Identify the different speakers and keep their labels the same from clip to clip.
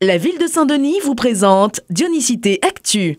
Speaker 1: La ville de Saint-Denis vous présente Dionicité Actu.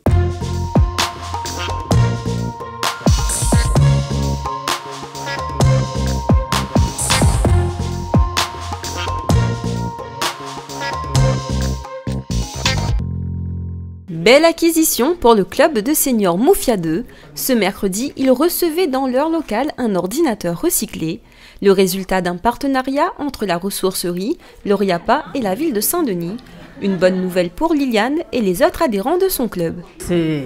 Speaker 2: Belle acquisition pour le club de seniors Moufia 2. Ce mercredi, ils recevaient dans leur local un ordinateur recyclé, le résultat d'un partenariat entre la ressourcerie, l'Oriapa et la ville de Saint-Denis. Une bonne nouvelle pour Liliane et les autres adhérents de son club.
Speaker 3: C'est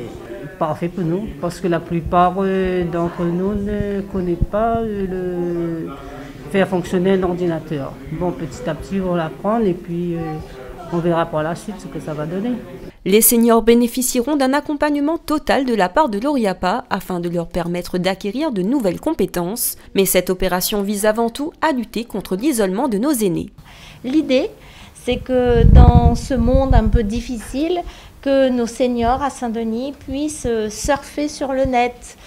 Speaker 3: parfait pour nous parce que la plupart d'entre nous ne connaissent pas le faire fonctionner un ordinateur. Bon, petit à petit, on va l'apprendre et puis on verra par la suite ce que ça va donner.
Speaker 2: Les seniors bénéficieront d'un accompagnement total de la part de l'Oriapa afin de leur permettre d'acquérir de nouvelles compétences. Mais cette opération vise avant tout à lutter contre l'isolement de nos aînés.
Speaker 4: L'idée, c'est que dans ce monde un peu difficile, que nos seniors à Saint-Denis puissent surfer sur le net,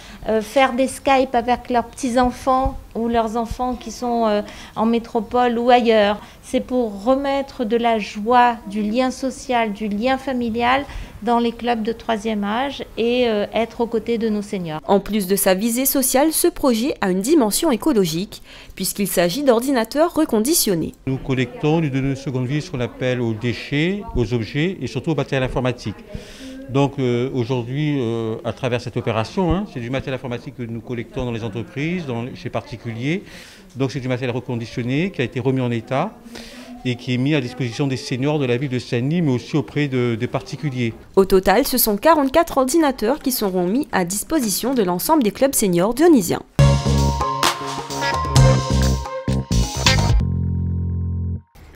Speaker 4: faire des Skype avec leurs petits-enfants ou leurs enfants qui sont en métropole ou ailleurs. C'est pour remettre de la joie, du lien social, du lien familial dans les clubs de troisième âge et être aux côtés de nos seniors.
Speaker 2: En plus de sa visée sociale, ce projet a une dimension écologique puisqu'il s'agit d'ordinateurs reconditionnés.
Speaker 5: Nous collectons, nous donnons une seconde vie, ce qu'on appelle aux déchets, aux objets et surtout au matériel informatique. Donc aujourd'hui, à travers cette opération, c'est du matériel informatique que nous collectons dans les entreprises, chez particuliers. Donc c'est du matériel reconditionné qui a été remis en état et qui est mis à disposition des seniors de la ville de Saint-Denis, mais aussi auprès des particuliers.
Speaker 2: Au total, ce sont 44 ordinateurs qui seront mis à disposition de l'ensemble des clubs seniors dionysiens.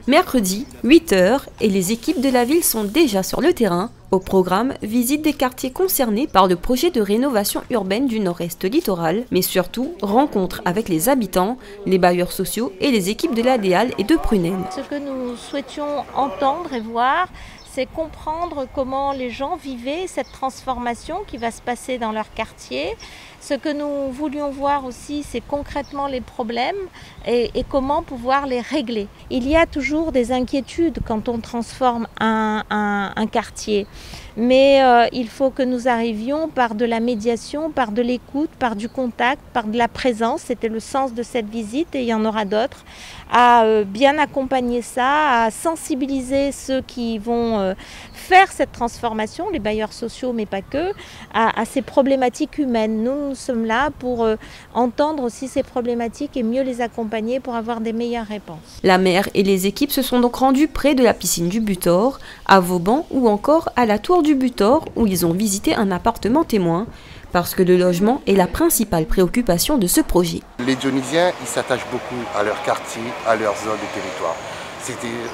Speaker 2: Mercredi, 8h, et les équipes de la ville sont déjà sur le terrain. Au programme, visite des quartiers concernés par le projet de rénovation urbaine du nord-est littoral, mais surtout, rencontre avec les habitants, les bailleurs sociaux et les équipes de l'ADEAL et de Prunel.
Speaker 4: Ce que nous souhaitions entendre et voir, c'est comprendre comment les gens vivaient cette transformation qui va se passer dans leur quartier. Ce que nous voulions voir aussi, c'est concrètement les problèmes et comment pouvoir les régler. Il y a toujours des inquiétudes quand on transforme un quartier. Mais il faut que nous arrivions par de la médiation, par de l'écoute, par du contact, par de la présence. C'était le sens de cette visite et il y en aura d'autres. À bien accompagner ça, à sensibiliser ceux qui vont faire cette transformation, les bailleurs sociaux mais pas que, à ces problématiques humaines. Nous sommes là pour entendre aussi ces problématiques et mieux les accompagner pour avoir des meilleures réponses.
Speaker 2: La maire et les équipes se sont donc rendues près de la piscine du Butor, à Vauban ou encore à la tour du Butor où ils ont visité un appartement témoin. Parce que le logement est la principale préoccupation de ce projet.
Speaker 6: Les Dionysiens, ils s'attachent beaucoup à leur quartier, à leur zone de territoire.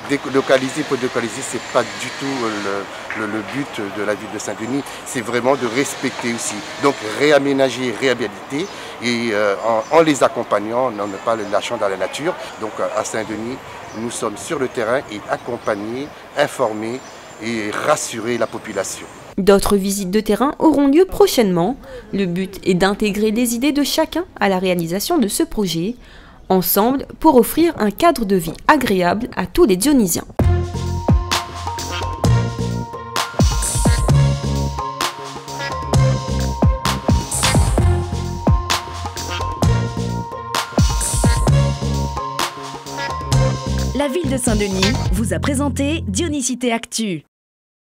Speaker 6: Délocaliser pour délocaliser, ce n'est pas du tout le but de la ville de Saint-Denis. C'est vraiment de respecter aussi. Donc réaménager, réhabiliter et en les accompagnant, en ne pas les lâchant dans la nature. Donc à Saint-Denis, nous sommes sur le terrain et accompagner, informer et rassurer la population.
Speaker 2: D'autres visites de terrain auront lieu prochainement. Le but est d'intégrer les idées de chacun à la réalisation de ce projet, ensemble pour offrir un cadre de vie agréable à tous les Dionysiens.
Speaker 1: La ville de Saint-Denis vous a présenté Dionicité Actu.